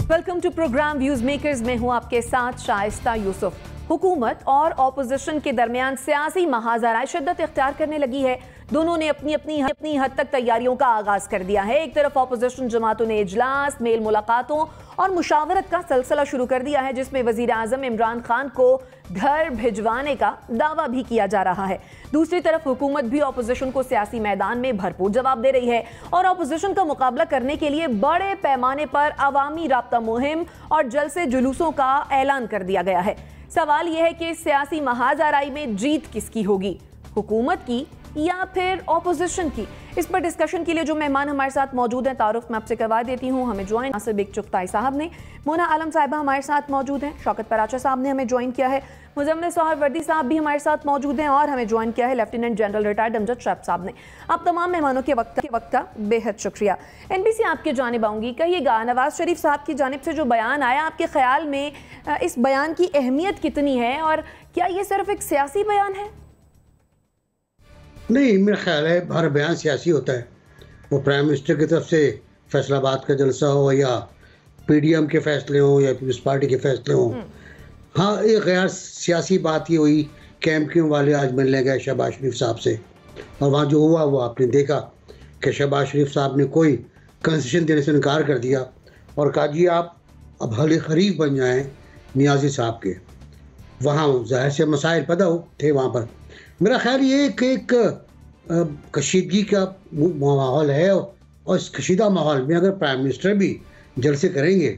Welcome to program views makers में हूं आपके साथ शाइस्ता यूसुफ। हुकूमत और ऑपोजिशन के दरमियान सियासी महाजराए शिद्दत इख्तियार करने लगी है। दोनों ने अपनी अपनी हद तक तैयारियों का आगाज कर दिया है। एक तरफ ऑपोजिशन जमातों ने इजलास, मेल मुलाकातों और मुशावरत का सिलसिला शुरू कर दिया है, जिसमें वजीर आजम इमरान खान को घर भिजवाने का दावा भी किया जा रहा है। दूसरी तरफ हुकूमत भी ऑपोजिशन को सियासी मैदान में भरपूर जवाब दे रही है और ऑपोजिशन का मुकाबला करने के लिए बड़े पैमाने पर अवामी राब्ता मुहिम और जलसे जुलूसों का ऐलान कर दिया गया है। सवाल यह है कि सियासी महाजराई में जीत किसकी होगी, हुकूमत की या फिर ऑपोजिशन की? इस पर डिस्कशन के लिए जो मेहमान हमारे साथ मौजूद हैं, तारुफ मैं आपसे करवा देती हूँ। हमें ज्वाइन नासिर बिग चुगताई साहब ने, मोना आलम साहिबा हमारे साथ मौजूद हैं, शौकत पराचा साहब ने हमें ज्वाइन किया है, मुजम्मिल सोहरवर्दी साहब भी हमारे साथ मौजूद हैं और हमें ज्वाइन किया है lieutenant general retired Amjad chef साहब ने। आप तमाम मेहमानों के वक्त का बेहद शुक्रिया। NBC आपके जानिब आऊँगी, कहिएगा नवाज शरीफ साहब की जानिब से जो बयान आया, आपके ख्याल में इस बयान की अहमियत कितनी है और क्या ये सिर्फ एक सियासी बयान है? नहीं, मेरा ख्याल है हर बयान सियासी होता है। वो प्राइम मिनिस्टर की तरफ से फैसलाबाद का जलसा हो या PDM के फैसले हो या पीपल्स पार्टी के फैसले हो। हाँ, एक गैर सियासी बात ये हुई, कैंपिंग वाले आज मिलने गए शहबाज शरीफ साहब से और वहाँ जो हुआ वो आपने देखा कि शहबाज शरीफ साहब ने कोई कंसेशन देने से इनकार कर दिया और कहा जी आप अब हल खरीफ बन जाएँ नियाजी साहब के। वहाँ ज़ाहिर से मसाइल पैदा थे वहाँ पर। मेरा ख्याल ये कि एक कशीदगी का माहौल है और इस कशीदा माहौल में अगर प्राइम मिनिस्टर भी जलसे करेंगे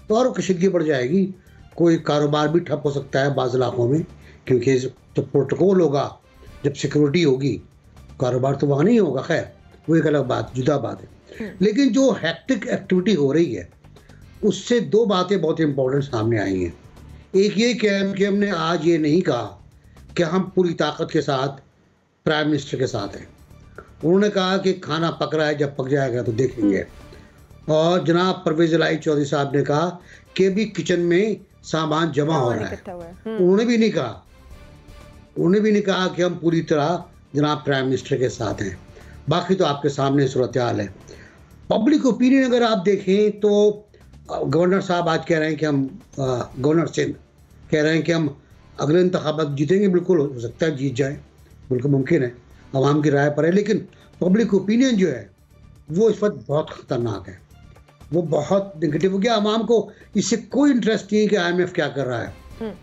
तो और कशीदगी बढ़ जाएगी। कोई कारोबार भी ठप हो सकता है बाज़ इलाकों में, क्योंकि तो प्रोटोकॉल होगा, जब सिक्योरिटी होगी कारोबार तो वहाँ नहीं होगा। खैर वो एक अलग बात, जुदा बात है। लेकिन जो हैक्टिक एक्टिविटी हो रही है उससे दो बातें बहुत इंपॉर्टेंट सामने आई हैं। एक ये कि हमने आज ये नहीं कहा कि हम पूरी ताकत के साथ प्राइम मिनिस्टर के साथ हैं। उन्होंने कहा कि खाना पक रहा है, जब पक जाएगा तो देखेंगे। और जनाब परवेज़ इलाही चौधरी साहब ने कहा कि भी किचन में सामान जमा हो रहा है। उन्होंने भी नहीं कहा कि हम पूरी तरह जनाब प्राइम मिनिस्टर के साथ हैं। बाकी तो आपके सामने सूरत हाल है। पब्लिक ओपिनियन अगर आप देखें तो गवर्नर साहब आज कह रहे हैं कि हम गवर्नर सिंध कह रहे हैं कि हम अगले इंतखाबात जीतेंगे। बिल्कुल हो सकता है जीत जाए, बिल्कुल मुमकिन है, आवाम की राय पर है। लेकिन पब्लिक ओपिनियन जो है वो इस वक्त बहुत ख़तरनाक है, वो बहुत नेगेटिव हो गया। आवाम को इससे कोई इंटरेस्ट नहीं कि IMF क्या कर रहा है,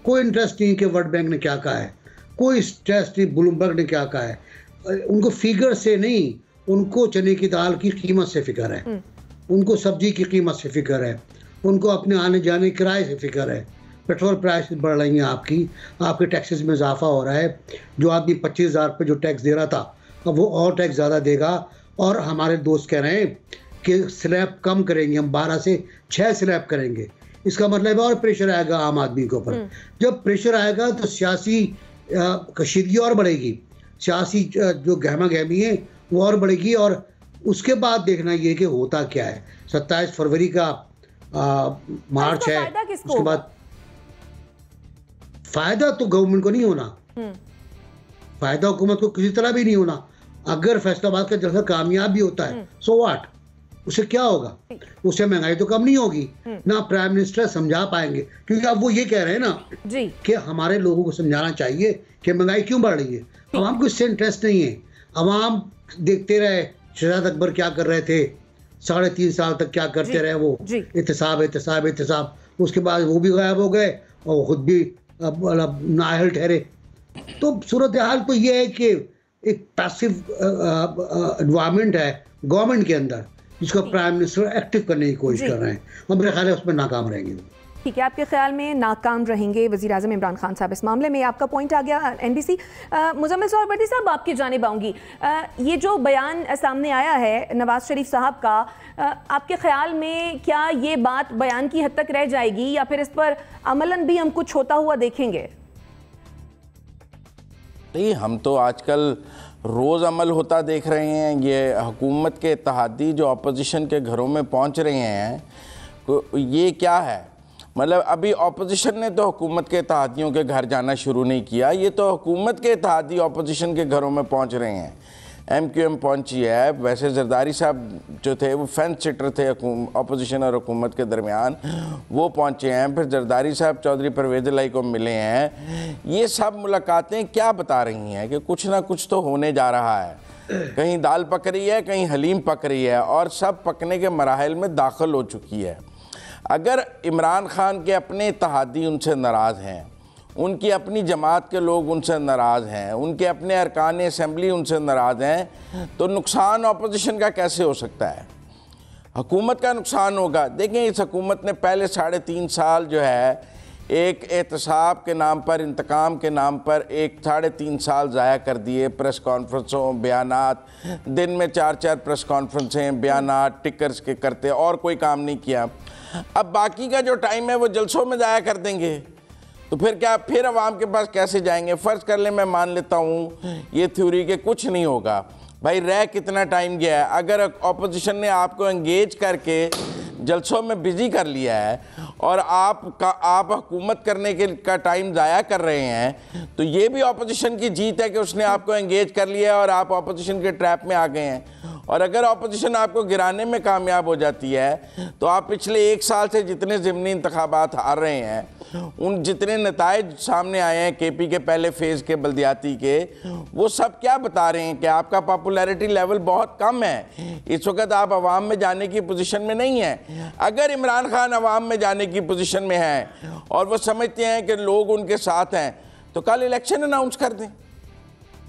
कोई इंटरेस्ट नहीं कि वर्ल्ड बैंक ने क्या कहा है, कोई इंटरेस्ट नहीं ब्लूमबर्ग ने क्या कहा है। उनको फिगर से नहीं, उनको चने की दाल की कीमत से फिक्र है, उनको सब्जी की कीमत से फिक्र है, उनको अपने आने जाने किराए से फिक्र है। पेट्रोल प्राइस बढ़ रही हैं, आपके टैक्सेस में इजाफा हो रहा है। जो आदमी 25,000 पे जो टैक्स दे रहा था अब वो और टैक्स ज़्यादा देगा। और हमारे दोस्त कह रहे हैं कि स्लैब कम करेंगे, हम 12 से 6 स्लैब करेंगे। इसका मतलब और प्रेशर आएगा आम आदमी के ऊपर। जब प्रेशर आएगा तो सियासी कशीदगी और बढ़ेगी, सियासी जो गहमा गहमी है वो और बढ़ेगी। और उसके बाद देखना ये कि होता क्या है। 27 फरवरी का मार्च है, उसके बाद फायदा तो गवर्नमेंट को नहीं होना, फायदा हुकूमत को किसी तरह भी नहीं होना। अगर फैसलाबाद का जलसा कामयाब भी होता है सो व्हाट, उससे क्या होगा? उससे महंगाई तो कम नहीं होगी ना, प्राइम मिनिस्टर समझा पाएंगे। क्योंकि अब वो ये कह रहे हैं ना कि हमारे लोगों को समझाना चाहिए कि महंगाई क्यों बढ़ रही है। अवाम को इससे इंटरेस्ट नहीं है। अवाम देखते रहे शहजाद अकबर क्या कर रहे थे, 3.5 साल तक क्या करते रहे वो, एहतसाब। उसके बाद वो भी गायब हो गए और खुद भी नाअहल ठहरे। तो सूरत हाल तो ये है कि एक पैसिव एनवायरनमेंट है गवर्नमेंट के अंदर, जिसको प्राइम मिनिस्टर एक्टिव करने की कोशिश कर रहे हैं और मेरे ख्याल है उसमें नाकाम रहेंगे। ठीक है, आपके ख्याल में नाकाम रहेंगे वज़ीर आज़म इमरान खान साहब इस मामले में? आपका पॉइंट आ गया NBC। मुजम्मिल सोहरवर्दी साहब आपकी जानिब आऊँगी। ये जो बयान सामने आया है नवाज शरीफ साहब का, आपके ख्याल में क्या ये बात बयान की हद तक रह जाएगी या फिर इस पर अमलन भी हम कुछ होता हुआ देखेंगे? नहीं, हम तो आजकल रोज़ अमल होता देख रहे हैं। ये हुकूमत के इत्तेहादी जो अपोजिशन के घरों में पहुंच रहे हैं, ये क्या है? मतलब अभी अपोजिशन ने तो हुकूमत के इत्तेहादियों के घर जाना शुरू नहीं किया, ये तो हुकूमत के इत्तेहादी अपोजिशन के घरों में पहुंच रहे हैं। MQM पहुंची है। वैसे जरदारी साहब जो थे वो फेंस सिटर थे अपोजिशन और हुकूमत के दरमियान, वो पहुंचे हैं। फिर जरदारी साहब चौधरी परवेज़ इलाही को मिले हैं। ये सब मुलाकातें क्या बता रही हैं कि कुछ ना कुछ तो होने जा रहा है। कहीं दाल पक रही है, कहीं हलीम पक रही है, और सब पकने के मराहिल में दाखिल हो चुकी है। अगर इमरान खान के अपने इत्तेहादी उनसे नाराज़ हैं, उनकी अपनी जमात के लोग उनसे नाराज़ हैं, उनके अपने अरकान असम्बली उनसे नाराज़ हैं, तो नुकसान अपोजिशन का कैसे हो सकता है? हुकूमत का नुकसान होगा। देखें, इस हुकूमत ने पहले 3.5 साल जो है एक एहतसाब के नाम पर, इंतकाम के नाम पर 3.5 साल ज़ाया कर दिए। प्रेस कॉन्फ्रेंसों, बयानात, दिन में 4-4 प्रेस कॉन्फ्रेंसें, बयानात टिकर्स के करते, और कोई काम नहीं किया। अब बाकी का जो टाइम है वो जलसों में ज़ाया कर देंगे, तो फिर क्या, फिर अवाम के पास कैसे जाएंगे? फ़र्ज़ कर लें, मैं मान लेता हूँ ये थ्योरी के कुछ नहीं होगा, भाई रह कितना टाइम गया है। अगर अपोजिशन ने आपको एंगेज करके जलसों में बिजी कर लिया है और आप हुकूमत करने का टाइम ज़ाया कर रहे हैं, तो ये भी अपोजिशन की जीत है कि उसने आपको एंगेज कर लिया है और आप अपोजिशन के ट्रैप में आ गए हैं। और अगर अपोजिशन आपको गिराने में कामयाब हो जाती है, तो आप पिछले 1 साल से जितने ज़िमनी इंतखाबात हार रहे हैं, उन जितने नताइज सामने आए हैं KP के पहले फेज़ के, बल्दियाती के, वो सब क्या बता रहे हैं कि आपका पॉपुलैरिटी लेवल बहुत कम है। इस वक्त आप अवाम में जाने की पोजीशन में नहीं हैं। अगर इमरान खान अवाम में जाने की पोजीशन में हैं और वो समझते हैं कि लोग उनके साथ हैं, तो कल इलेक्शन अनाउंस कर दें,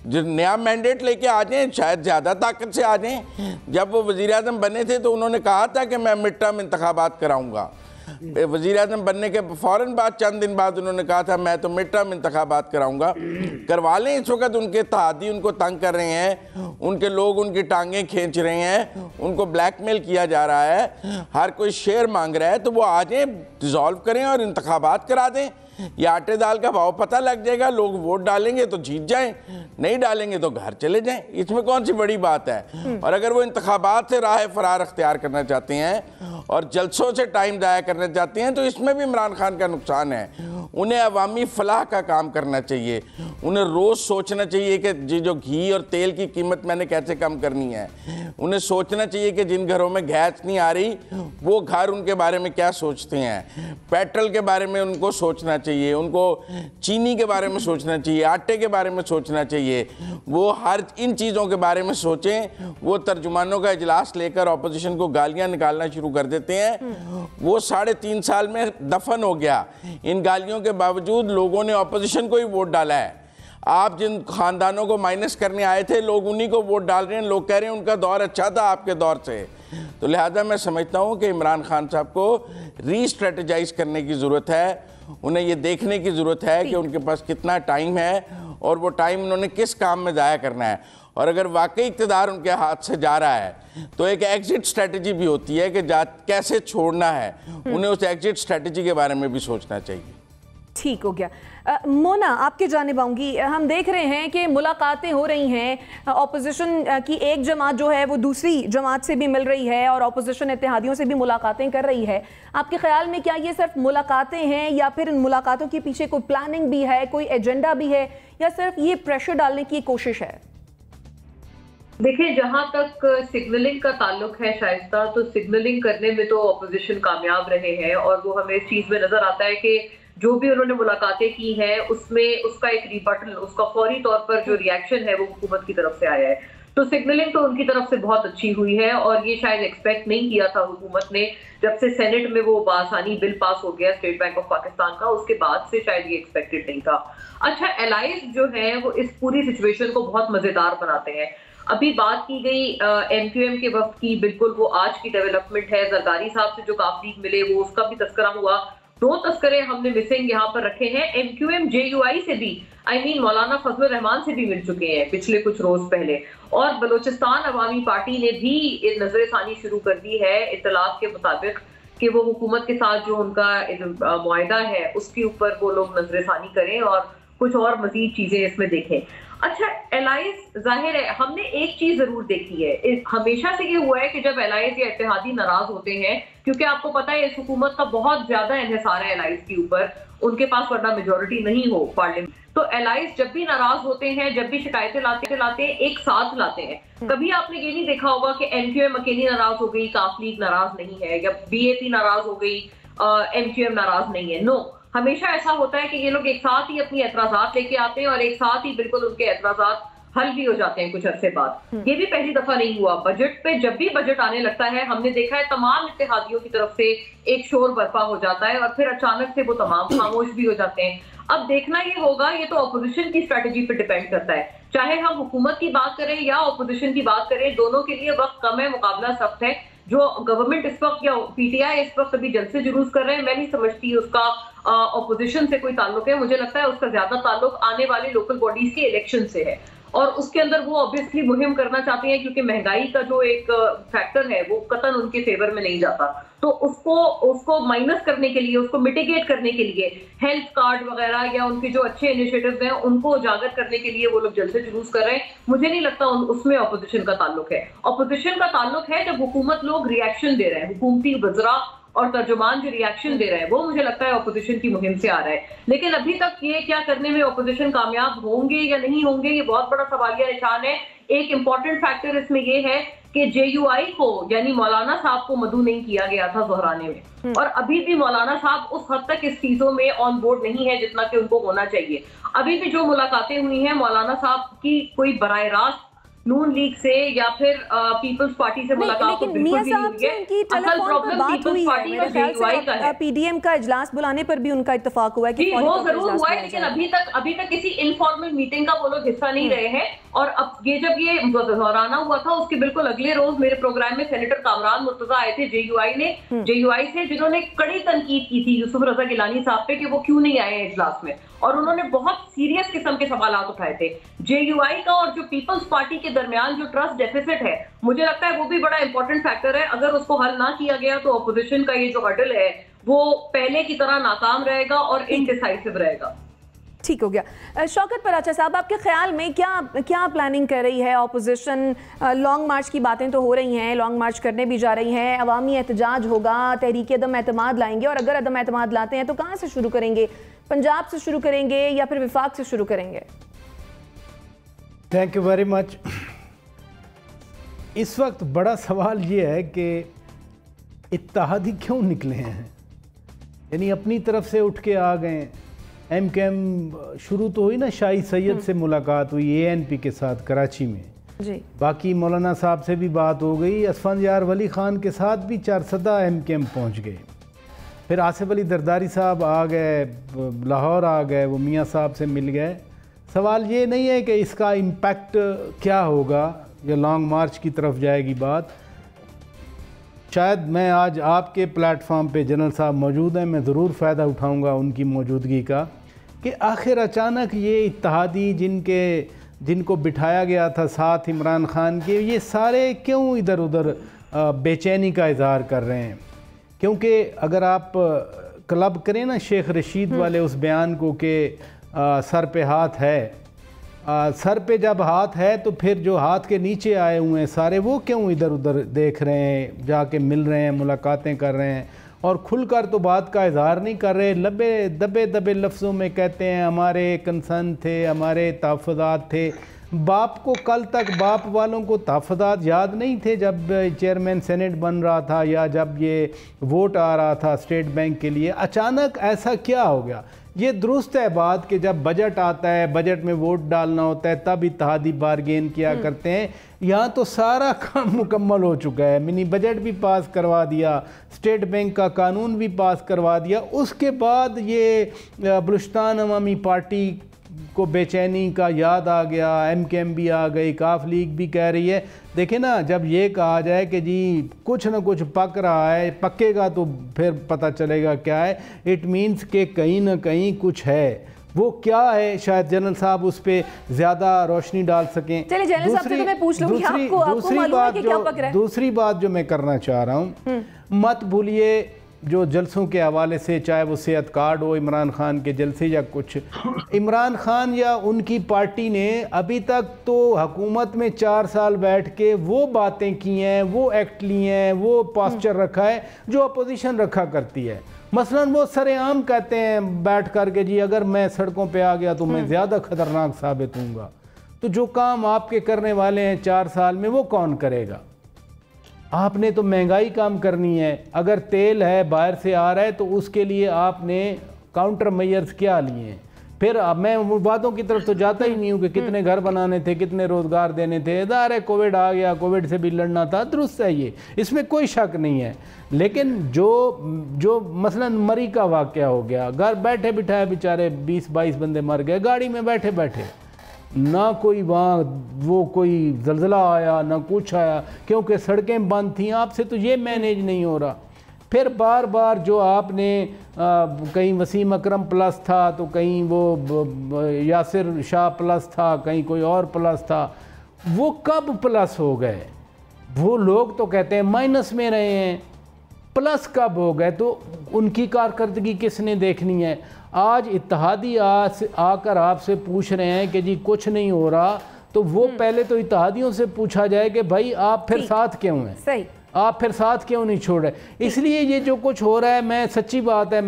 जो नया मैंडेट लेके आ जाएं, शायद ज़्यादा ताकत से आ जाएं। जब वो वज़ीर आज़म बने थे तो उन्होंने कहा था कि मैं मिड टर्म इंतखाबात कराऊँगा। वज़ीर आज़म बनने के फ़ौरन बाद, चंद दिन बाद, उन्होंने कहा था मैं तो मिड टर्म इंतखाबात कराऊंगा। करवा लें। इस वक्त उनके इत्तेहादी उनको तंग कर रहे हैं, उनके लोग उनकी टांगें खींच रहे हैं, उनको ब्लैकमेल किया जा रहा है, हर कोई शेयर मांग रहा है, तो वो आ जाएं, डिज़ोल्व करें और इंतखाबात करा दें। ये आटे दाल का भाव पता लग जाएगा, लोग वोट डालेंगे तो जीत जाएं, नहीं डालेंगे तो घर चले जाएं। इसमें कौन सी बड़ी बात है? और अगर वो इंतखाबात से राह फरार अख्तियार करना चाहते हैं और जलसों से टाइम ज़ाया करना चाहते हैं, तो इसमें भी इमरान खान का नुकसान है। उन्हें अवामी फलाह का काम करना चाहिए। उन्हें रोज़ सोचना चाहिए कि जो घी और तेल की कीमत मैंने कैसे कम करनी है। उन्हें सोचना चाहिए कि जिन घरों में गैस नहीं आ रही, वो घर उनके बारे में क्या सोचते हैं। पेट्रोल के बारे में उनको सोचना चाहिए, उनको चीनी के बारे में सोचना चाहिए, आटे के बारे में सोचना चाहिए। वो हर इन चीज़ों के बारे में सोचें। वो तर्जुमानों का इजलास लेकर अपोजिशन को गालियाँ निकालना शुरू कर देते हैं। वो 3.5 साल में दफन हो गया। इन गालियों के बावजूद लोगों ने अपोजिशन को ही वोट डाला है। आप जिन खानदानों को माइनस करने आए थे, लोग उन्हीं को वोट डाल रहे हैं। लोग कह रहे हैं उनका दौर अच्छा था आपके दौर से। तो लिहाजा मैं समझता हूँ कि इमरान खान साहब को री-स्ट्रेटेजाइज करने की ज़रूरत है। उन्हें ये देखने की ज़रूरत है कि उनके पास कितना टाइम है और वो टाइम उन्होंने किस काम में ज़ाया करना है। और अगर वाकई इक़्तिदार उनके हाथ से जा रहा है, तो एक एग्जिट स्ट्रेटजी भी होती है कि कैसे छोड़ना है। उन्हें उस एग्जिट स्ट्रेटजी के बारे में भी सोचना चाहिए। ठीक हो गया। मोना, आपके जानिब आऊंगी। हम देख रहे हैं कि मुलाकातें हो रही हैं, ऑपोजिशन की एक जमात जो है वो दूसरी जमात से भी मिल रही है और ऑपोजिशन इत्तेहादियों से भी मुलाकातें कर रही है। आपके ख्याल में क्या ये सिर्फ मुलाकातें हैं या फिर इन मुलाकातों के पीछे कोई प्लानिंग भी है, कोई एजेंडा भी है, या सिर्फ ये प्रेशर डालने की कोशिश है? देखिए, जहां तक सिग्नलिंग का ताल्लुक है शाइस्ता, तो सिग्नलिंग करने में तो ऑपोजिशन कामयाब रहे हैं और वो हमें इस चीज में नजर आता है कि जो भी उन्होंने मुलाकातें की हैं उसमें उसका एक रिबटल, उसका फौरी तौर पर जो रिएक्शन है वो हुकूमत की तरफ से आया है। तो सिग्नलिंग तो उनकी तरफ से बहुत अच्छी हुई है और ये शायद एक्सपेक्ट नहीं किया था हुकूमत ने। जब से सेनेट में वो बासानी बिल पास हो गया स्टेट बैंक ऑफ पाकिस्तान का, उसके बाद से शायद ये एक्सपेक्टेड नहीं था। अच्छा, एलाइज जो है वो इस पूरी सिचुएशन को बहुत मजेदार बनाते हैं। अभी बात की गई MQM के वक्त की, बिल्कुल वो आज की डेवलपमेंट है। जरदारी साहब से जो काफी मिले वो उसका भी तस्करा हुआ। 2 तस्करे हमने मिसिंग यहाँ पर रखे हैं। MQM JUI से भी, मौलाना फजलुर रहमान से भी मिल चुके हैं पिछले कुछ रोज पहले। और बलोचिस्तान अवामी पार्टी ने भी नजरसानी शुरू कर दी है इत्तलात के मुताबिक कि वो हुकूमत के साथ जो उनका मुआहिदा है उसके ऊपर वो लोग नजरसानी करें और कुछ और मजीद चीजें इसमें देखें। अच्छा, एलाइज, जाहिर है हमने एक चीज जरूर देखी है, हमेशा से ये हुआ है कि जब एलाइज या इत्तेहादी नाराज होते हैं, क्योंकि आपको पता है इस हुकूमत का बहुत ज्यादा इन्हिसार है एलाइज के ऊपर, उनके पास वरना मेजोरिटी नहीं हो पार्लियामेंट, तो एलाइज जब भी नाराज होते हैं, जब भी शिकायतें लाते हैं, एक साथ लाते हैं। कभी आपने ये नहीं देखा होगा कि एमक्यूएम अकेली नाराज हो गई, काफ लीग नाराज नहीं है, या बीएपी नाराज हो गई, एमक्यूएम नाराज नहीं है। नो, हमेशा ऐसा होता है कि ये लोग एक साथ ही अपनी एतराजात लेके आते हैं और एक साथ ही बिल्कुल उनके एतराजात हल भी हो जाते हैं कुछ अरसे बाद। ये भी पहली दफा नहीं हुआ। बजट पे जब भी बजट आने लगता है, हमने देखा है तमाम इत्तेहादियों की तरफ से एक शोर बर्पा हो जाता है और फिर अचानक से वो तमाम खामोश भी हो जाते हैं। अब देखना ये होगा, ये तो अपोजिशन की स्ट्रेटेजी पे डिपेंड करता है। चाहे हम हुकूमत की बात करें या अपोजिशन की बात करें, दोनों के लिए वक्त कम है, मुकाबला सख्त है। जो गवर्नमेंट इस वक्त या पीटीआई इस वक्त अभी जलसे जुलूस कर रहे हैं, मैं नहीं समझती उसका अपोजिशन से कोई ताल्लुक है। मुझे लगता है उसका ज्यादा ताल्लुक आने वाली लोकल बॉडीज के इलेक्शन से है और उसके अंदर वो ऑब्वियसली मुहिम करना चाहते हैं, क्योंकि महंगाई का जो एक फैक्टर है वो कतन उनके फेवर में नहीं जाता। तो उसको माइनस करने के लिए, उसको मिटिगेट करने के लिए हेल्थ कार्ड वगैरह या उनके जो अच्छे इनिशिएटिव्स हैं उनको उजागर करने के लिए वो लोग जलसे जुलूस कर रहे हैं। मुझे नहीं लगता उसमें ऑपोजिशन का ताल्लुक है। ऑपोजिशन का ताल्लुक है जब हुकूमत लोग रिएक्शन दे रहे हैं, हुकूमती वज़रा और तर्जुमान जो रिएक्शन दे रहे हैं, वो मुझे लगता है ऑपोजिशन की मुहिम से आ रहा है। लेकिन अभी तक ये क्या करने में ऑपोजिशन कामयाब होंगे या नहीं होंगे, ये बहुत बड़ा सवालिया निशान है। एक इंपॉर्टेंट फैक्टर इसमें ये है कि जेयूआई को यानी मौलाना साहब को मदऊ नहीं किया गया था दोहराने में, और अभी भी मौलाना साहब उस हद तक इस चीजों में ऑन बोर्ड नहीं है जितना कि उनको होना चाहिए। अभी भी जो मुलाकातें हुई हैं मौलाना साहब की, कोई बराह रास्त नून लीग से या फिर पीपल्स पार्टी से मुलाकात तो बिल्कुल भी नहीं है। असल प्रॉब्लम पीपल्स पार्टी और जेयूआई का है। पीडीएम का इजलास बुलाने पर भी उनका इत्तेफाक हुआ है कि वो जरूर हुआ है, लेकिन अभी तक किसी इनफॉर्मल मीटिंग का वो लोग हिस्सा नहीं रहे हैं। और अब जब ये दोहराना हुआ था उसके बिल्कुल अगले रोज मेरे प्रोग्राम में सेनेटर कामरान मुर्तजा आए थे जेयूआई से, जिन्होंने कड़ी तनकीद की थी यूसुफ रजा गिलानी साहब पे कि वो क्यों नहीं आए इजलास में, और उन्होंने बहुत सीरियस किस्म के सवाल उठाए थे। जेयूआई का और जो पीपल्स पार्टी के दरमियान जो ट्रस्ट डेफिसिट है, मुझे लगता है वो भी बड़ा इंपॉर्टेंट फैक्टर है। अगर उसको हल ना किया गया तो अपोजिशन का ये जो हर्डल है वो पहले की तरह नाकाम रहेगा और इनडिसाइसिव रहेगा। ठीक हो गया। शौकत पराचा साहब, आपके ख्याल में क्या प्लानिंग कर रही है ऑपोजिशन? लॉन्ग मार्च की बातें तो हो रही हैं, लॉन्ग मार्च करने भी जा रही हैं, अवामी एहतजाज होगा, तहरीक अदम एतमाद लाएंगे, और अगर अदम एतमाद लाते हैं तो कहाँ से शुरू करेंगे? पंजाब से शुरू करेंगे या फिर विफाक से शुरू करेंगे? Thank you very much. इस वक्त बड़ा सवाल ये है कि इत्तेहादी क्यों निकले हैं, यानी अपनी तरफ से उठ के आ गए। एमकेएम शुरू तो हुई ना, शाही सैयद से मुलाकात हुई एएनपी के साथ कराची में जी, बाकी मौलाना साहब से भी बात हो गई, असफंदयार वली खान के साथ भी 4 सदा एमकेएम पहुँच गए। फिर आसिफ अली दरदारी साहब आ गए, लाहौर आ गए, वो मियाँ साहब से मिल गए। सवाल ये नहीं है कि इसका इम्पैक्ट क्या होगा या लॉन्ग मार्च की तरफ जाएगी बात। शायद मैं आज आपके प्लेटफॉर्म पे जनरल साहब मौजूद हैं, मैं ज़रूर फ़ायदा उठाऊंगा उनकी मौजूदगी का, कि आखिर अचानक ये इत्तेहादी जिनको बिठाया गया था साथ इमरान खान के, ये सारे क्यों इधर उधर बेचैनी का इजहार कर रहे हैं। क्योंकि अगर आप क्लब करें ना शेख रशीद वाले उस बयान को कि सर पे हाथ है, सर पे जब हाथ है तो फिर जो हाथ के नीचे आए हुए हैं सारे, वो क्यों इधर उधर देख रहे हैं, जाके मिल रहे हैं, मुलाकातें कर रहे हैं और खुलकर तो बात का इजहार नहीं कर रहे। दबे लफ्ज़ों में कहते हैं हमारे कंसर्न थे, हमारे तहफ़्फ़ुज़ात थे। बाप को कल तक बाप वालों को तहफ़्फ़ुज़ात याद नहीं थे जब चेयरमैन सेनेट बन रहा था या जब ये वोट आ रहा था स्टेट बैंक के लिए। अचानक ऐसा क्या हो गया? ये दुरुस्त है बात कि जब बजट आता है, बजट में वोट डालना होता है, तब इत्तेहादी बारगेन किया करते हैं। यहाँ तो सारा काम मुकम्मल हो चुका है, मिनी बजट भी पास करवा दिया, स्टेट बैंक का कानून भी पास करवा दिया। उसके बाद ये बलूचिस्तान अवामी पार्टी को बेचैनी का याद आ गया, एमकेएम भी आ गई, काफ लीग भी कह रही है। देखे ना, जब ये कहा जाए कि जी कुछ ना कुछ पक रहा है, पकेगा तो फिर पता चलेगा क्या है। इट मीन्स कि कहीं ना कहीं कुछ है। वो क्या है शायद जनरल साहब उस पर ज़्यादा रोशनी डाल सकें। दूसरी बात जो मैं करना चाह रहा हूँ, मत भूलिए जो जलसों के हवाले से, चाहे वो सेहत कार्ड हो, इमरान खान के जलसे या कुछ, इमरान खान या उनकी पार्टी ने अभी तक तो हुकूमत में 4 साल बैठ के वो बातें की हैं, वो एक्ट लिए हैं, वो पोस्चर रखा है जो अपोजिशन रखा करती है। मसलन वो सरेआम कहते हैं बैठ कर के जी अगर मैं सड़कों पे आ गया तो मैं ज़्यादा ख़तरनाक साबित हूँगा। तो जो काम आपके करने वाले हैं 4 साल में वो कौन करेगा? आपने तो महंगाई काम करनी है। अगर तेल है बाहर से आ रहा है तो उसके लिए आपने काउंटर मेजर्स क्या लिए हैं? फिर अब मैं वादों की तरफ तो जाता ही नहीं हूँ कि कितने घर बनाने थे, कितने रोज़गार देने थे। इधर है कोविड आ गया, कोविड से भी लड़ना था, दुरुस्त है ये, इसमें कोई शक नहीं है। लेकिन जो मसलन मरी का वाक़या हो गया, घर बैठे बिठाए बेचारे 20-22 बंदे मर गए गाड़ी में बैठे बैठे, ना कोई वहाँ वो कोई ज़लज़ला आया ना कुछ आया, क्योंकि सड़कें बंद थीं। आपसे तो ये मैनेज नहीं हो रहा। फिर बार बार जो आपने कहीं वसीम अकरम प्लस था तो कहीं वो यासिर शाह प्लस था, कहीं कोई और प्लस था, वो कब प्लस हो गए? वो लोग तो कहते हैं माइनस में रहे हैं, प्लस कब हो गए? तो उनकी कारकर्दगी किसने देखनी है? आज इत्तेहादी आकर आपसे पूछ रहे हैं कि जी कुछ नहीं हो रहा, तो वो पहले तो इत्तेहादियों से पूछा जाए कि भाई आप फिर साथ क्यों हैं? सही, आप फिर साथ क्यों नहीं छोड़ रहे? इसलिए ये जो कुछ हो रहा है, मैं सच्ची बात है,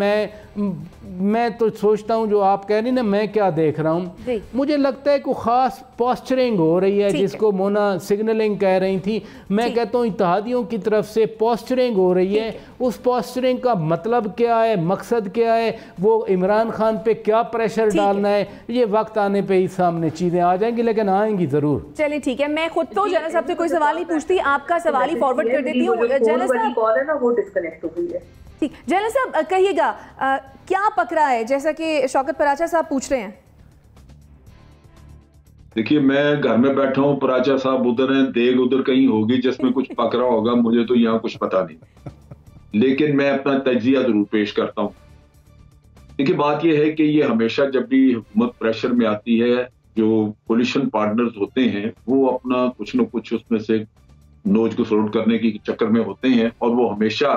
मैं तो सोचता हूँ जो आप कह रही ना, मैं क्या देख रहा हूँ, मुझे लगता है कोई ख़ास पोस्चरिंग हो रही है जिसको मोना सिग्नलिंग कह रही थी। मैं कहता हूँ इत्तेहादियों की तरफ से पोस्चरिंग हो रही है। उस पोस्चरिंग का मतलब क्या है, मकसद क्या है, वो इमरान खान पे क्या प्रेशर डालना है, ये वक्त आने पर ही सामने चीज़ें आ जाएंगी, लेकिन आएंगी ज़रूर। चलिए ठीक है, मैं खुद तो जनरल साहब से कोई सवाल नहीं पूछती, आपका सवाल ही फॉरवर्ड कर देती हूँ। जनरल साहब कॉल है ना वो डिस्कनेक्ट हो गई है। ठीक, जनरल साहब कहिएगा क्या पकड़ा है, जैसा कि शौकत पराचा साहब पूछ रहे हैं? देखिए, मैं घर में बैठा हूँ, पराचा साहब उधर हैं, देग उधर कहीं होगी जिसमें कुछ पकड़ा होगा, मुझे तो यहाँ कुछ पता नहीं, लेकिन मैं अपना तजिया जरूर पेश करता हूँ। देखिए, बात यह है कि ये हमेशा जब भी हुकूमत प्रेशर में आती है, जो कोलिशन पार्टनर्स होते हैं वो अपना कुछ न कुछ उसमें से नोच को सॉल्व करने के चक्कर में होते हैं, और वो हमेशा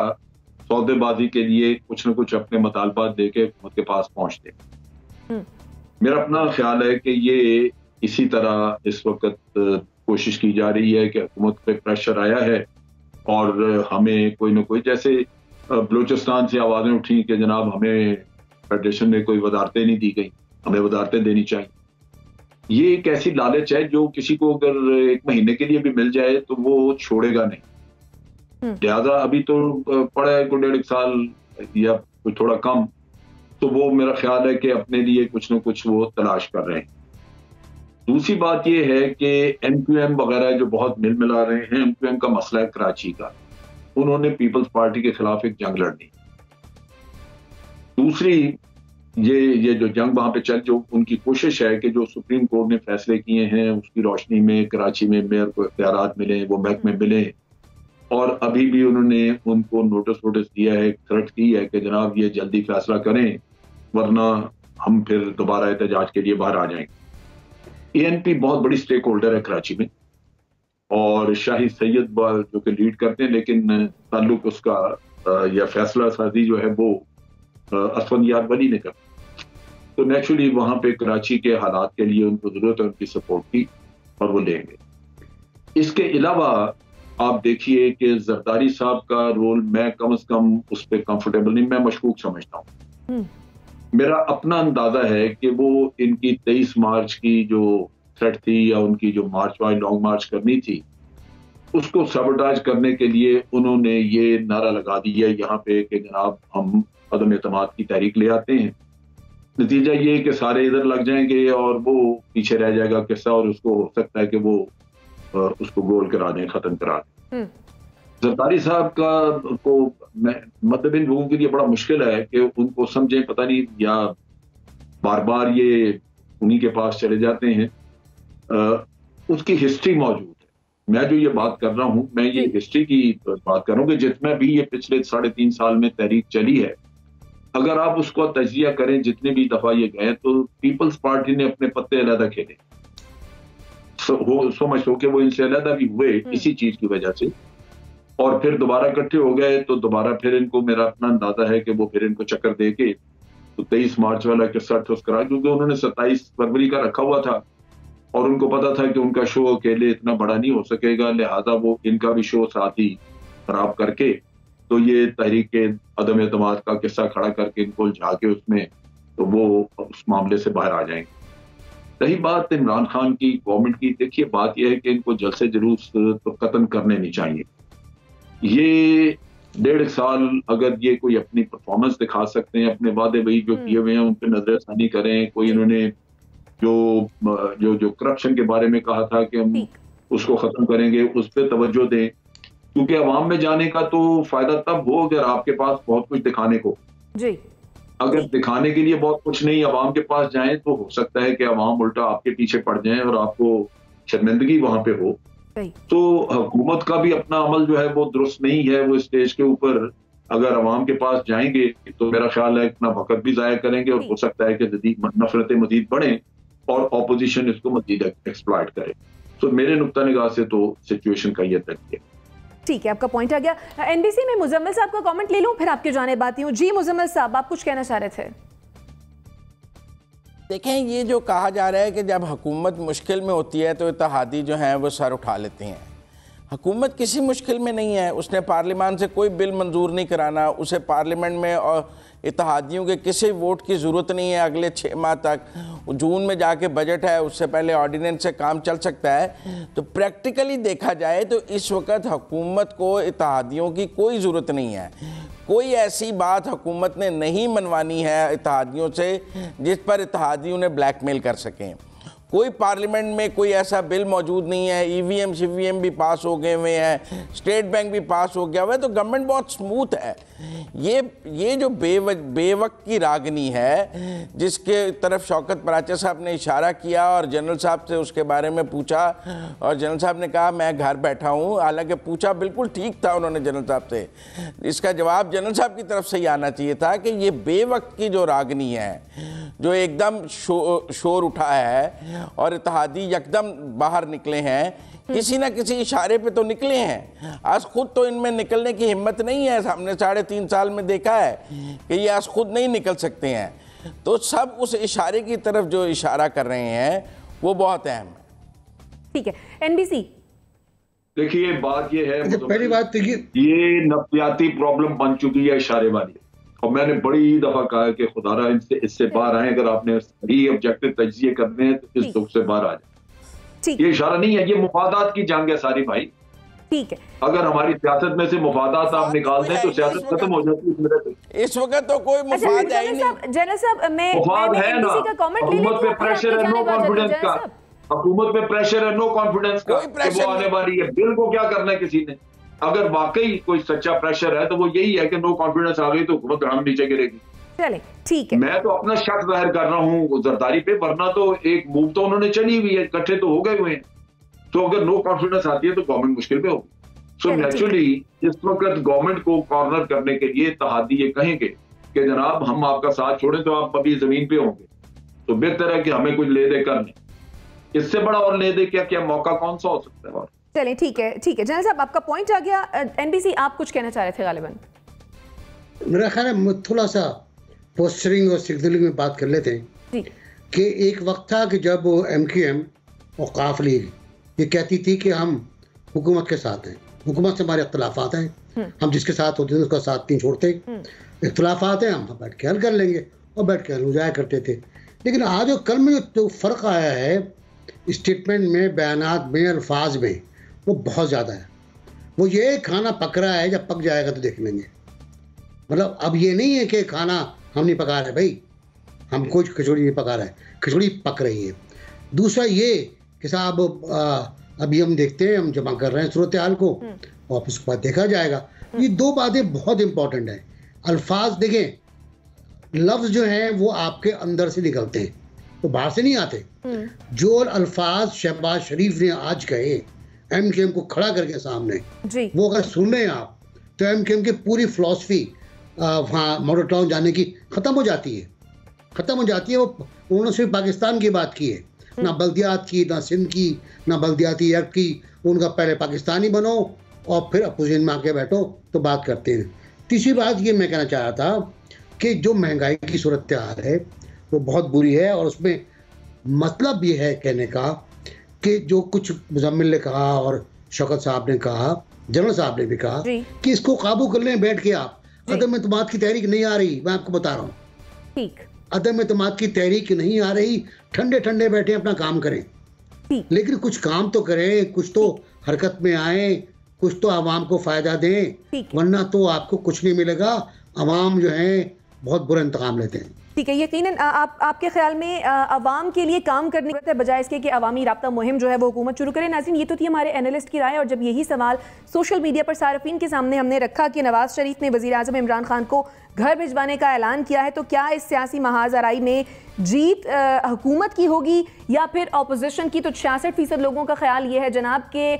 सौदेबाजी के लिए कुछ न कुछ अपने मुतालबात देके हुकूमत के पास पहुंचते हैं। मेरा अपना ख्याल है कि ये इसी तरह इस वक्त कोशिश की जा रही है कि हुकूमत पे प्रेशर आया है और हमें कोई ना कोई, जैसे बलूचिस्तान से आवाजें उठी कि जनाब हमें फेडरेशन में कोई वजारतें नहीं दी गई, हमें वजारतें देनी चाहिए। ये एक ऐसी लालच है जो किसी को अगर 1 महीने के लिए भी मिल जाए तो वो छोड़ेगा नहीं। लिहाजा अभी तो पड़ा है कोई 1.5 साल या कोई थोड़ा कम, तो वो मेरा ख्याल है कि अपने लिए कुछ न कुछ वो तलाश कर रहे हैं। दूसरी बात ये है कि MQM वगैरह जो बहुत मिल मिला रहे हैं, MQM का मसला है कराची का, उन्होंने पीपल्स पार्टी के खिलाफ एक जंग लड़नी। दूसरी ये जो जंग वहां पे चल, जो उनकी कोशिश है कि जो सुप्रीम कोर्ट ने फैसले किए हैं उसकी रोशनी में कराची में मेयर को इख्तियारात मिले, वो महकमे मिले, और अभी भी उन्होंने उनको नोटिस दिया है, थ्रेट की है कि जनाब ये जल्दी फैसला करें वरना हम फिर दोबारा एहतजाज के लिए बाहर आ जाएंगे। ANP बहुत बड़ी स्टेक होल्डर है कराची में, और शाहिद सैयद जो कि लीड करते हैं, लेकिन ताल्लुक उसका या फैसला साजी जो है वो असफंदियात वली ने कर, तो नेचुरली वहां पे कराची के हालात के लिए उनको जरूरत है उनकी सपोर्ट की, और वो लेंगे। इसके अलावा आप देखिए कि जरदारी साहब का रोल मैं कम से कम उस पर कंफर्टेबल नहीं, मैं मशकूक समझता हूँ। मेरा अपना अंदाजा है कि वो इनकी 23 मार्च की जो थ्रेट थी या उनकी जो मार्च वाली लॉन्ग मार्च करनी थी, उसको सबटाज करने के लिए उन्होंने ये नारा लगा दिया यहाँ पे कि जनाब हम अदम एतमाद की तहरीक ले आते हैं। नतीजा ये कि सारे इधर लग जाएंगे और वो पीछे रह जाएगा किस्सा, और उसको हो सकता है कि वो उसको गोल करा दें, खत्म करा दें। जरदारी साहब का को मद्देबिन लोगों के लिए बड़ा मुश्किल है कि उनको समझें, पता नहीं या बार बार ये उन्हीं के पास चले जाते हैं। उसकी हिस्ट्री मौजूद है। मैं जो ये बात कर रहा हूँ, मैं ये हिस्ट्री की बात कर रहा हूँ कि जितना भी ये पिछले 3.5 साल में तहरीक चली है, अगर आप उसको तजिया करें जितने भी दफा ये गए, तो पीपल्स पार्टी ने अपने पत्ते अलहदा खेले, समझ लो कि वो इनसे अलहदा भी हुए इसी चीज की वजह से, और फिर दोबारा इकट्ठे हो गए, तो दोबारा फिर इनको, मेरा अपना अंदाजा है कि वो फिर इनको चक्कर दे के तो 23 मार्च वाला किस्सा ठोस करा, क्योंकि उन्होंने 27 फरवरी का रखा हुआ था और उनको पता था कि उनका शो अकेले इतना बड़ा नहीं हो सकेगा, लिहाजा वो इनका भी शो साथ ही खराब करके तो ये तहरीक के अदम एतमाद का किस्सा खड़ा करके इनको उलझा के उसमें, तो वो उस मामले से बाहर आ जाएंगे। रही बात इमरान खान की, गवर्नमेंट की, देखिए बात यह है कि इनको जल्द से जुलूस तो खत्म करने नहीं चाहिए। ये 1.5 साल अगर ये कोई अपनी परफॉर्मेंस दिखा सकते हैं, अपने वादे वही जो किए हुए हैं उन पर नजरसानी करें, कोई इन्होंने जो करप्शन के बारे में कहा था कि हम उसको खत्म करेंगे, उस पर तवज्जो दें, क्योंकि अवाम में जाने का तो फायदा तब हो अगर आपके पास बहुत कुछ दिखाने को जी। अगर दिखाने के लिए बहुत कुछ नहीं अवाम के पास जाएं तो हो सकता है कि अवाम उल्टा आपके पीछे पड़ जाएं और आपको शर्मिंदगी वहां पे हो। तो हुकूमत का भी अपना अमल जो है वो दुरुस्त नहीं है। वो स्टेज के ऊपर अगर अवाम के पास जाएंगे तो मेरा ख्याल है अपना वक्त भी जाया करेंगे और हो सकता है कि नफरतें मजीद बढ़े और ऑपोजिशन इसको मजीद एक्सप्लॉइट करे। तो मेरे नुक्ता निगाह से तो सिचुएशन का ये तक है। ठीक है, आपका पॉइंट आ गया। एनबीसी में मुजम्मिल साहब का कमेंट ले लूं, फिर आपके जाने बात हूं। जी मुजम्मिल साहब, आप कुछ कहना चाह रहे थे? देखें, ये जो कहा जा रहा है कि जब हुकूमत मुश्किल में होती है तो इत्तेहादी जो हैं वो सर उठा लेते हैं। हुकूमत किसी मुश्किल में नहीं है, उसने पार्लियामान से कोई बिल मंजूर नहीं कराना, उसे पार्लियामेंट में और इत्तेहादियों के किसी वोट की ज़रूरत नहीं है अगले 6 माह तक। जून में जाके बजट है, उससे पहले ऑर्डिनेंस से काम चल सकता है। तो प्रैक्टिकली देखा जाए तो इस वक्त हुकूमत को इत्तेहादियों की कोई ज़रूरत नहीं है। कोई ऐसी बात हुकूमत ने नहीं मनवानी है इत्तेहादियों से जिस पर इत्तेहादी उन्हें ब्लैकमेल कर सकें। कोई पार्लियामेंट में कोई ऐसा बिल मौजूद नहीं है। ईवीएम शीवीएम भी पास हो गए हुए हैं, स्टेट बैंक भी पास हो गया हुआ है, तो गवर्नमेंट बहुत स्मूथ है। ये जो बेवक्त की रागनी है जिसके तरफ शौकत पराचा साहब ने इशारा किया और जनरल साहब से उसके बारे में पूछा और जनरल साहब ने कहा मैं घर बैठा हूँ, हालांकि पूछा बिल्कुल ठीक था उन्होंने जनरल साहब से, इसका जवाब जनरल साहब की तरफ से ही आना चाहिए था कि ये बेवक्त की जो रागनी है जो एकदम शोर उठा है और इत्तेहादी यकदम बाहर निकले हैं, किसी ना किसी इशारे पे तो निकले हैं। आज खुद तो इनमें निकलने की हिम्मत नहीं है। हमने 3.5 साल में देखा है कि ये आज खुद नहीं निकल सकते हैं। तो सब उस इशारे की तरफ जो इशारा कर रहे हैं वो बहुत अहम है। ठीक है, एनबीसी देखिए बात ये है, पहली बात देखिए ये नफ्सियाती प्रॉब्लम बन चुकी है इशारे वाली, और मैंने बड़ी दफा कहा कि खुदारा इससे बाहर आए। अगर आपने सही ऑब्जेक्टिव तज्जिए करने हैं तो इस दुख से बाहर आ जाए। ये इशारा नहीं है, ये मुफादात की जंग है सारी भाई। ठीक है, अगर हमारी सियासत में से मुफादात आप निकाल दें तो सियासत खत्म हो जाती है। इस वक्त तो कोई मुफाद है ही नहीं। जनरल साहब मैं एनबीसी का कमेंट ले लेती हूं। हुकूमत पे प्रेशर है, नो कॉन्फिडेंस का। हुकूमत पे प्रेशर है, नो कॉन्फिडेंस का। वो आने वाली है, बिल को क्या करना है किसी ने। अगर वाकई कोई सच्चा प्रेशर है तो वो यही है कि नो कॉन्फिडेंस आ गई तो हुकूमत हम नीचे गिरेगी। चले ठीक है, मैं तो अपना शक जाहिर कर रहा हूँ जरदारी पे, वरना तो एक मूव तो उन्होंने चली हुई है, इकट्ठे तो हो गए हुए हैं। तो अगर नो कॉन्फिडेंस आती है तो गवर्नमेंट मुश्किल पे होगी। सो नेचुरली इस वक्त गवर्नमेंट को कॉर्नर करने के लिए इत्तेहादी ये कहेंगे कि जनाब हम आपका साथ छोड़ें तो आप अभी जमीन पे होंगे, तो बेहतर है कि हमें कुछ ले दे कर लें। इससे बड़ा और ले दे क्या मौका कौन सा हो सकता है। और चलें ठीक है, ठीक है जनरल साहब आपका पॉइंट आ गया। एनबीसी आप कुछ कहना चाह रहे थे गालिबन? मेरा ख्याल है थोड़ा सा पोस्टरिंग और सिग्नलिंग में बात कर लेते हैं कि एक वक्त था कि जब MQM और काफ लीग ये कहती थी कि हम हुकूमत के साथ हैं, हुकूमत से हमारे इख्तलाफात हैं, हम जिसके साथ होते थे उसका साथ नहीं छोड़ते, इख्तलाफात हैं हम बैठ के हल कर लेंगे, और बैठ के हल हो जाया करते थे। लेकिन आज और कल में जो फ़र्क आया है स्टेटमेंट में, बयानात में, अल्फाज में, वो बहुत ज़्यादा है। वो ये खाना पक रहा है, जब पक जाएगा तो देख लेंगे। मतलब अब ये नहीं है कि खाना हम नहीं पका रहे भाई, हम कुछ खिचड़ी नहीं पका रहे, खिचड़ी पक रही है। दूसरा ये कि साहब अभी हम देखते हैं, हम जमा कर रहे हैं सूरत हाल को और उसके बाद देखा जाएगा। ये दो बातें बहुत इंपॉर्टेंट हैं। अल्फाज देखें, लफ्ज़ जो हैं वो आपके अंदर से निकलते हैं, तो बाहर से नहीं आते। जो अल्फाज शहबाज शरीफ ने आज कहे MQM को खड़ा करके सामने, वो अगर सुन रहे हैं आप तो MQM की पूरी फिलॉसफी वहाँ मॉडल टाउन जाने की ख़त्म हो जाती है। वो उन्होंने सिर्फ पाकिस्तान की बात की है, ना बल्दियात की, ना सिंध की, ना बल्दियाती एक्ट की। उनका पहले पाकिस्तानी बनो और फिर अपोजिशन में आके बैठो तो बात करते हैं। तीसरी बात ये मैं कहना चाह रहा था कि जो महंगाई की सूरत हाल है वो बहुत बुरी है, और उसमें मतलब ये है कहने का कि जो कुछ मुजम्मिल ने कहा और शौकत साहब ने कहा जनरल साहब ने भी कहा कि इसको काबू कर लें बैठ के आप। अदम एतमाद की तहरीक नहीं आ रही, मैं आपको बता रहा हूँ, ठीक, अदम एतमाद की तहरीक नहीं आ रही, ठंडे ठंडे बैठे अपना काम करें, लेकिन कुछ काम तो करें, कुछ तो हरकत में आए, कुछ तो आवाम को फायदा दें, वरना तो आपको कुछ नहीं मिलेगा। आवाम जो है बहुत बुरा इंतकाम लेते हैं। ठीक है, यकीनन आपके ख्याल में अवाम के लिए काम करने की जरूरत है, बजाय इसके कि अवामी राब्ता मुहिम जो है वो हुकूमत शुरू करे। नाज़रीन, ये तो थी हमारे एनालिस्ट की राय, और जब यही सवाल सोशल मीडिया पर सार्फिन के सामने हमने रखा कि नवाज शरीफ ने वज़ीर आज़म इमरान खान को घर भिजवाने का ऐलान किया है, तो क्या इस सियासी महाजराई में जीत हुकूमत की होगी या फिर अपोजिशन की? तो 66% लोगों का ख्याल ये है जनाब के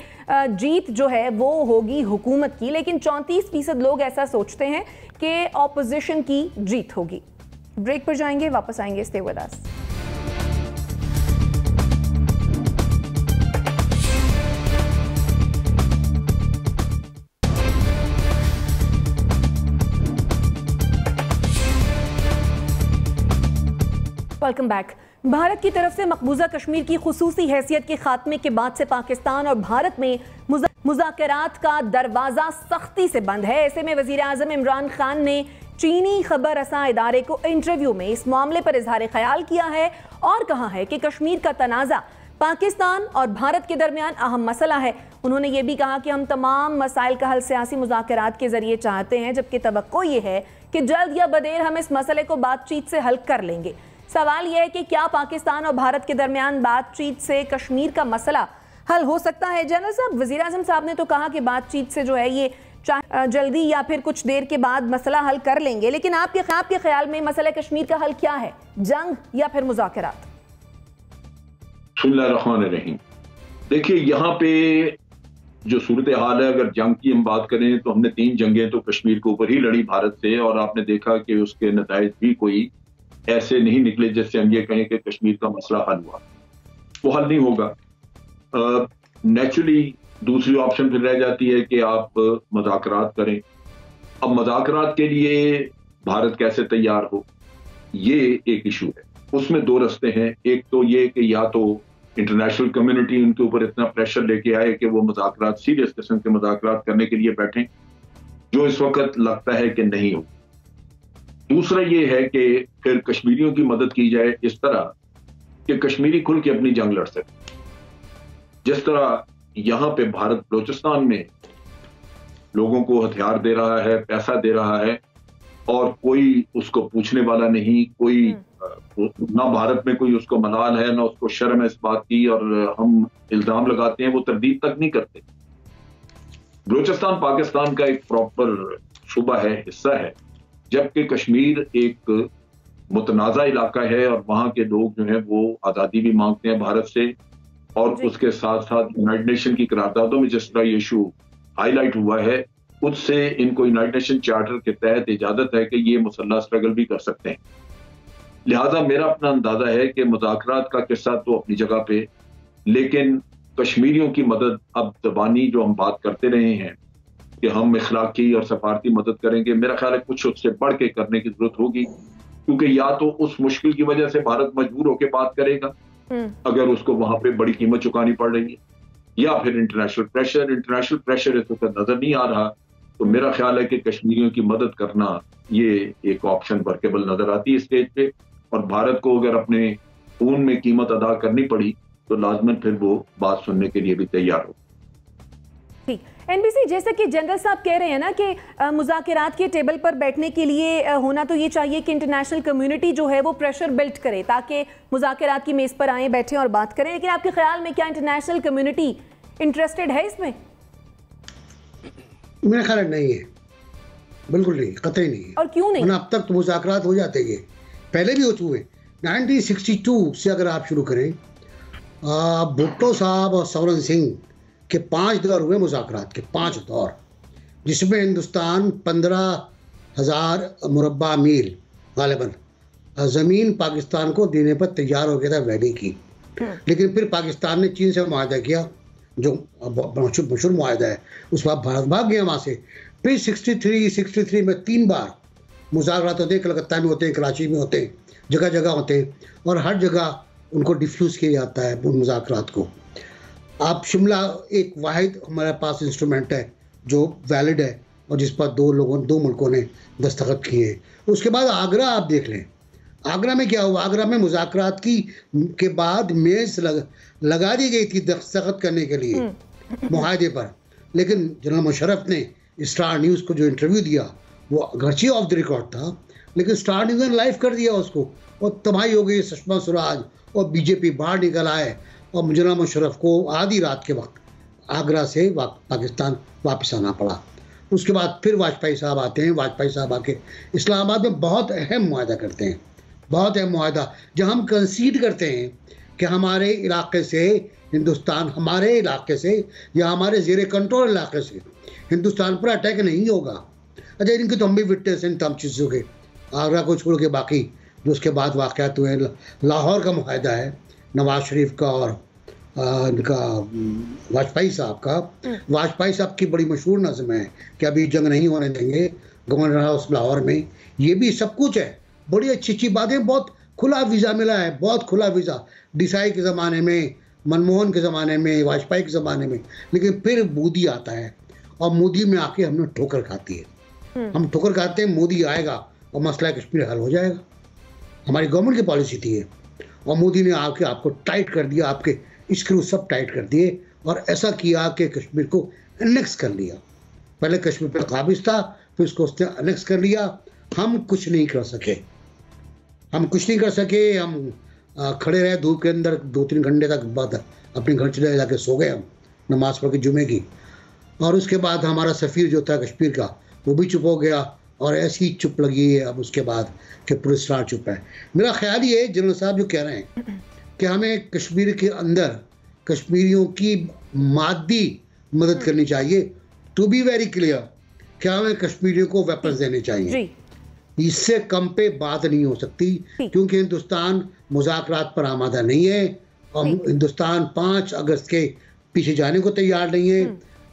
जीत जो है वो होगी हुकूमत की, लेकिन 34% लोग ऐसा सोचते हैं कि अपोजिशन की जीत होगी। ब्रेक पर जाएंगे, वापस आएंगे, stay with us. Welcome back. Bharat की तरफ से मकबूजा कश्मीर की खुसूसी हैसियत के खात्मे के बाद से पाकिस्तान और भारत में मुज़ाकरात का दरवाजा सख्ती से बंद है। ऐसे में वज़ीर आज़म इमरान खान ने चीनी खबर रसा इदारे को इंटरव्यू में इस मामले पर इजहार ख्याल किया है और कहा है कि कश्मीर का तनाज़ा पाकिस्तान और भारत के दरमियान अहम मसला है। उन्होंने ये भी कहा कि हम तमाम मसाइल का हल सियासी मुज़ाकरात के जरिए चाहते हैं, जबकि तवक्को ये है कि जल्द या बदेर हम इस मसले को बातचीत से हल कर लेंगे। सवाल यह है कि क्या पाकिस्तान और भारत के दरमियान बातचीत से कश्मीर का मसला हल हो सकता है? जनरल साहब, वज़ीर आज़म साहब ने तो कहा कि बातचीत से जो है ये जल्दी या फिर कुछ देर के बाद मसला हल कर लेंगे, लेकिन आपके ख्याल में मसला कश्मीर का हल क्या है, जंग या फिर मुज़ाकरात? बिस्मिल्लाहिर्रहमानिर्रहीम। देखिए, यहाँ पे जो सूरत हाल है, अगर जंग की हम बात करें तो हमने 3 जंगें तो कश्मीर के ऊपर ही लड़ी भारत से, और आपने देखा कि उसके नताइज भी कोई ऐसे नहीं निकले जिससे हम ये कहें कि कश्मीर का मसला हल हुआ। वो हल नहीं होगा। नेचुरली दूसरी ऑप्शन फिर रह जाती है कि आप मुज़ाकरात करें। अब मुज़ाकरात के लिए भारत कैसे तैयार हो, ये एक इशू है। उसमें 2 रास्ते हैं। एक तो ये कि या तो इंटरनेशनल कम्युनिटी उनके ऊपर इतना प्रेशर लेके आए कि वो मुज़ाकरात, सीरियस किस्म के मुज़ाकरात करने के लिए बैठें, जो इस वक्त लगता है कि नहीं हो। दूसरा ये है कि फिर कश्मीरियों की मदद की जाए इस तरह कि कश्मीरी खुल के अपनी जंग लड़ सके। जिस तरह यहाँ पे भारत बलोचिस्तान में लोगों को हथियार दे रहा है, पैसा दे रहा है, और कोई उसको पूछने वाला नहीं, कोई ना भारत में कोई उसको मलाल है, ना उसको शर्म है इस बात की, और हम इल्जाम लगाते हैं, वो तरदीद तक नहीं करते। बलोचिस्तान पाकिस्तान का एक प्रॉपर सूबा है, हिस्सा है, जबकि कश्मीर एक मुतनाज़ा इलाका है और वहां के लोग जो हैं वो आज़ादी भी मांगते हैं भारत से, और उसके साथ साथ यूनाइटेड नेशन की करारदादों में जिस तरह ये इशू हाईलाइट हुआ है, उससे इनको यूनाइटेड नेशन चार्टर के तहत इजाजत है कि ये मुसल्लह स्ट्रगल भी कर सकते हैं। लिहाजा मेरा अपना अंदाजा है कि मुज़ाकरात का किस्सा तो अपनी जगह पे, लेकिन कश्मीरियों की मदद, अब ज़बानी जो हम बात करते रहे हैं कि हम इखलाकी और सफारती मदद करेंगे, मेरा ख्याल है कुछ उससे बढ़ के करने की जरूरत होगी, क्योंकि या तो उस मुश्किल की वजह से भारत मजबूर होकर बात करेगा अगर उसको वहां पे बड़ी कीमत चुकानी पड़ रही है, या फिर इंटरनेशनल प्रेशर इस वक्त नजर नहीं आ रहा। तो मेरा ख्याल है कि कश्मीरियों की मदद करना ये एक ऑप्शन वर्केबल नजर आती है स्टेज पे, और भारत को अगर अपने खून में कीमत अदा करनी पड़ी तो लाजमन फिर वो बात सुनने के लिए भी तैयार हो। ठीक, एनबीसी, जैसा कि जनरल साहब कह रहे हैं ना कि मुज़ाकरात के टेबल पर बैठने के लिए होना तो ये चाहिए कि इंटरनेशनल कम्युनिटी जो है वो प्रेशर बिल्ड करे ताकि मुज़ाकरात की मेज़ पर आए, बैठें और बात करें, लेकिन आपके ख्याल में क्या इंटरनेशनल कम्युनिटी इंटरेस्टेड है इसमें? मेरा ख्याल नहीं है, बिल्कुल नहीं, कतई नहीं है। और क्यों नहीं? अब तक तो मुज़ाकरात हो जाते हैं, पहले भी हो चुके। 1962 से अगर आप शुरू करें, भुट्टो साहब और सवरन सिंह के 5 दौर हुए मुज़ाकरात के, 5 दौर, जिसमें हिंदुस्तान 15,000 मुरब्बा मील गालिबन ज़मीन पाकिस्तान को देने पर तैयार हो गया था, वैली की। लेकिन फिर पाकिस्तान ने चीन से मुआहदा किया, जो मशहूर मुआहदा है, उस पर भारत भाग गया वहाँ से। फिर 63 में 3 बार मुज़ाकरात होते हैं, कलकत्ता में होते हैं, कराची में होते हैं, जगह जगह होते हैं, और हर जगह उनको डिफ्यूज़ किया जाता है उन मुज़ाकरात को। आप शिमला एक वाहिद हमारे पास इंस्ट्रूमेंट है जो वैलिड है और जिस पर दो मुल्कों ने दस्तखत किए। उसके बाद आगरा आप देख लें, आगरा में क्या हुआ, आगरा में मुज़ाकरात के बाद मेज़ लगा दी गई थी दस्तखत करने के लिए मुआहदे पर, लेकिन जनरल मुशर्रफ ने स्टार न्यूज़ को जो इंटरव्यू दिया वो अगरचे ऑफ द रिकॉर्ड था, लेकिन स्टार न्यूज़ ने लाइव कर दिया उसको और तबाही हो गई। सुषमा स्वराज और बीजेपी बाहर निकल आए और जनरल मुशर्रफ को आधी रात के वक्त आगरा से पाकिस्तान वापस आना पड़ा। उसके बाद फिर वाजपेयी साहब आते हैं, वाजपेयी साहब आके इस्लामाबाद में बहुत अहम मुआहदा करते हैं, बहुत अहम मुआहदा, जहाँ हम कंसीड करते हैं कि हमारे इलाके से हिंदुस्तान, हमारे इलाके से या हमारे ज़ेरे कंट्रोल इलाके से हिंदुस्तान पर अटैक नहीं होगा। अच्छा, इनकी तो हम भी विटनेस हैं इन तमाम चीज़ों के, आगरा को छोड़ के बाकी जो उसके बाद वाक़यात हुए। लाहौर का मुआहदा है नवाज शरीफ का और इनका वाजपेयी साहब का। वाजपेयी साहब की बड़ी मशहूर नज़म है कि अभी जंग नहीं होने देंगे गवर्नर हाउस लाहौर में। ये भी सब कुछ है, बड़ी अच्छी अच्छी बातें, बहुत खुला वीज़ा मिला है, बहुत खुला वीज़ा देसाई के ज़माने में, मनमोहन के ज़माने में, वाजपेयी के ज़माने में। लेकिन फिर मोदी आता है और मोदी में आके हमने ठोकर खाती है, हम ठोकर खाते हैं। मोदी आएगा और मसला कश्मीर हल हो जाएगा, हमारी गवर्नमेंट की पॉलिसी थी। और मोदी ने आके आपको टाइट कर दिया, आपके स्क्रू सब टाइट कर दिए और ऐसा किया कि कश्मीर को एनेक्स कर लिया। पहले कश्मीर पर काबिज था, फिर उसको उसने एनेक्स कर लिया। हम कुछ नहीं कर सके, हम कुछ नहीं कर सके। हम खड़े रहे धूप के अंदर 2-3 घंटे तक, बाद अपने घर चले जाके सो गए हम नमाज पढ़ के जुमे की। और उसके बाद हमारा सफ़ीर जो था कश्मीर का वो भी चुप हो गया और ऐसी चुप लगी है अब उसके बाद कि पूरे स्टार चुप है। मेरा ख्याल ये है जनरल साहब जो कह रहे हैं कि हमें कश्मीर के अंदर कश्मीरियों की मादी मदद करनी चाहिए। टू बी वेरी क्लियर, क्या हमें कश्मीरियों को वेपन्स देने चाहिए, इससे कम पे बात नहीं हो सकती, क्योंकि हिंदुस्तान मुज़ाकरात पर आमादा नहीं है और हिंदुस्तान 5 अगस्त के पीछे जाने को तैयार नहीं है।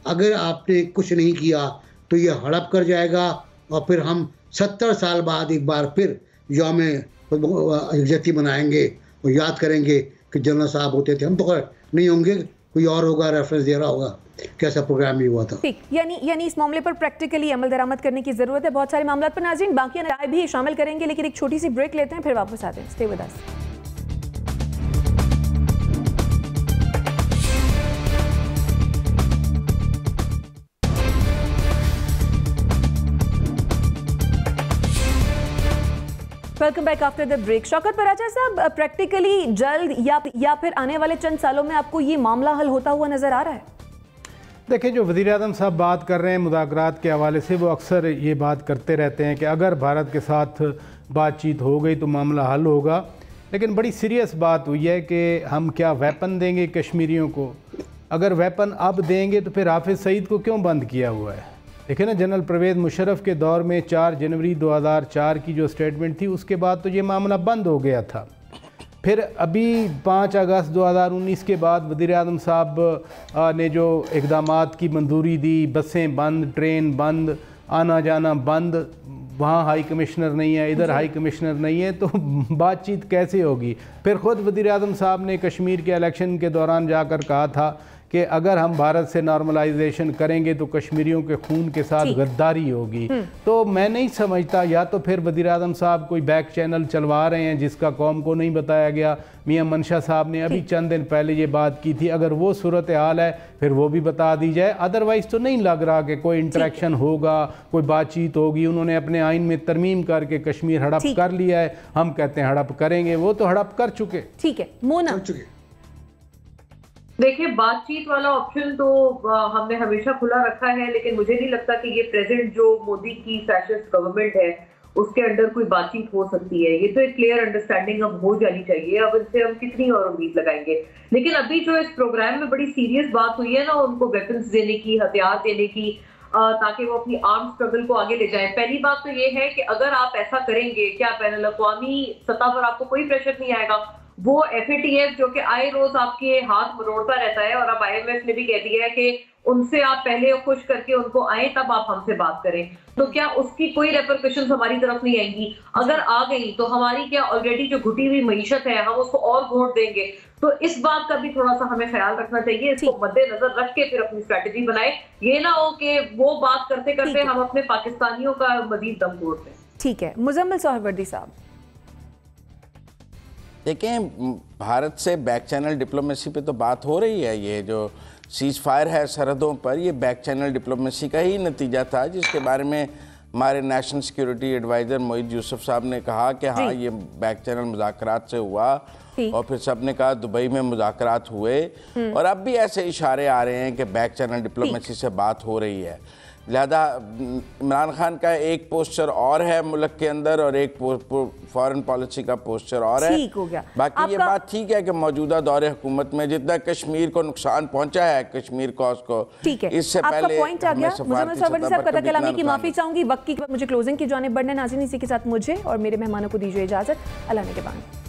अगर आपने कुछ नहीं किया तो ये हड़प कर जाएगा और फिर हम 70 साल बाद एक बार फिर यौम यकजहती मनाएंगे और याद करेंगे कि जनरल साहब होते थे। हम तो नहीं होंगे, कोई और होगा, रेफरेंस दे रहा होगा कैसा प्रोग्राम ही हुआ था। ठीक, यानी इस मामले पर प्रैक्टिकली अमल दरामद करने की जरूरत है। बहुत सारे मामलों पर नाज़रीन बाकी राय भी शामिल करेंगे, लेकिन एक छोटी सी ब्रेक लेते हैं, फिर वापस आते हैं। Stay with us. Welcome back after the break. Shaukat Paracha साहब, प्रैक्टिकली जल्द या फिर आने वाले चंद सालों में आपको ये मामला हल होता हुआ नजर आ रहा है? देखिए, जो वज़ीर आज़म साहब बात कर रहे हैं मुज़ाकरात के हवाले से, वो अक्सर ये बात करते रहते हैं कि अगर भारत के साथ बातचीत हो गई तो मामला हल होगा। लेकिन बड़ी सीरियस बात हुई है कि हम क्या वेपन देंगे कश्मीरियों को? अगर वेपन अब देंगे तो फिर हाफिज़ सईद को क्यों बंद किया हुआ है? देखिए ना, जनरल परवेज़ मुशर्रफ के दौर में 4 जनवरी 2004 की जो स्टेटमेंट थी, उसके बाद तो ये मामला बंद हो गया था। फिर अभी 5 अगस्त 2019 के बाद वज़ीर आज़म साहब ने जो इक़दामात की मंजूरी दी, बसें बंद, ट्रेन बंद, आना जाना बंद, वहाँ हाई कमिश्नर नहीं है, इधर हाई कमिश्नर नहीं है, तो बातचीत कैसे होगी? फिर ख़ुद वज़ीर आज़म साहब ने कश्मीर के इलेक्शन के दौरान जाकर कहा था कि अगर हम भारत से नॉर्मलाइजेशन करेंगे तो कश्मीरियों के खून के साथ गद्दारी होगी। तो मैं नहीं समझता, या तो फिर वज़ीर आज़म साहब कोई बैक चैनल चलवा रहे हैं जिसका कौम को नहीं बताया गया। मियां मंशा साहब ने अभी चंद दिन पहले ये बात की थी, अगर वो सूरत हाल है फिर वो भी बता दी जाए। अदरवाइज़ तो नहीं लग रहा कि कोई इंटरेक्शन होगा, कोई बातचीत होगी। उन्होंने अपने आइन में तरमीम करके कश्मीर हड़प कर लिया है, हम कहते हैं हड़प करेंगे, वो तो हड़प कर चुके। ठीक है मोना, देखिए, बातचीत वाला ऑप्शन तो हमने हमेशा खुला रखा है, लेकिन मुझे नहीं लगता कि ये प्रेजेंट जो मोदी की फैशिस्ट गवर्नमेंट है उसके अंदर कोई बातचीत हो सकती है। ये तो एक क्लियर अंडरस्टैंडिंग अब हो जानी चाहिए। अब इनसे हम कितनी और उम्मीद लगाएंगे? लेकिन अभी जो इस प्रोग्राम में बड़ी सीरियस बात हुई है ना, उनको वेपन्स देने की, हथियार देने की, ताकि वो अपनी आर्म स्ट्रगल को आगे ले जाए। पहली बात तो ये है कि अगर आप ऐसा करेंगे, क्या बैनुल अक़वामी सतह पर आपको कोई प्रेशर नहीं आएगा? वो FATF जो कि आए रोज आपके हाथ मरोड़ता रहता है, और अब IMF ने भी कह दिया है कि उनसे आप पहले खुश करके उनको आए तब आप हमसे बात करें, तो क्या उसकी कोई रेपरकशंस हमारी तरफ नहीं आएंगी? अगर आ गई तो हमारी क्या ऑलरेडी जो घुटी हुई मईशत है हम उसको और घोट देंगे? तो इस बात का भी थोड़ा सा हमें ख्याल रखना चाहिए, इसको मद्देनजर रख के फिर अपनी स्ट्रेटेजी बनाए। ये ना हो कि वो बात करते करते हम अपने पाकिस्तानियों का मजीद दम तोड़ दें। ठीक है, मुजम्मिल सोहरावर्दी साहब। देखें, भारत से बैक चैनल डिप्लोमेसी पे तो बात हो रही है। ये जो सीज फायर है सरहदों पर, ये बैक चैनल डिप्लोमेसी का ही नतीजा था, जिसके बारे में हमारे नेशनल सिक्योरिटी एडवाइज़र मोहित यूसुफ साहब ने कहा कि हाँ ये बैक चैनल मुज़ाकरात से हुआ, और फिर सब ने कहा दुबई में मुज़ाकरात हुए, और अब भी ऐसे इशारे आ रहे हैं कि बैक चैनल डिप्लोमेसी से बात हो रही है। लिहाजा इमरान खान का एक पोस्चर और है मुल्क के अंदर और एक फॉरेन पॉलिसी का पोस्चर और है। ठीक हो गया। बाकी ये बात ठीक है कि मौजूदा दौरे हुकूमत में जितना कश्मीर को नुकसान पहुंचा है, कश्मीर कॉज को, ठीक है, इससे आपका पहले पॉइंट आ गया। मुजम्मिल सोहरावर्दी साहब कथा कलामी की माफी चाहूंगी, वक्त की मुझे क्लोजिंग की जानिब बढ़ना। नाज़रीन, इसी के साथ मुझे और मेरे मेहमानों को दीजिए इजाजत। अल्लाह ने के बाद।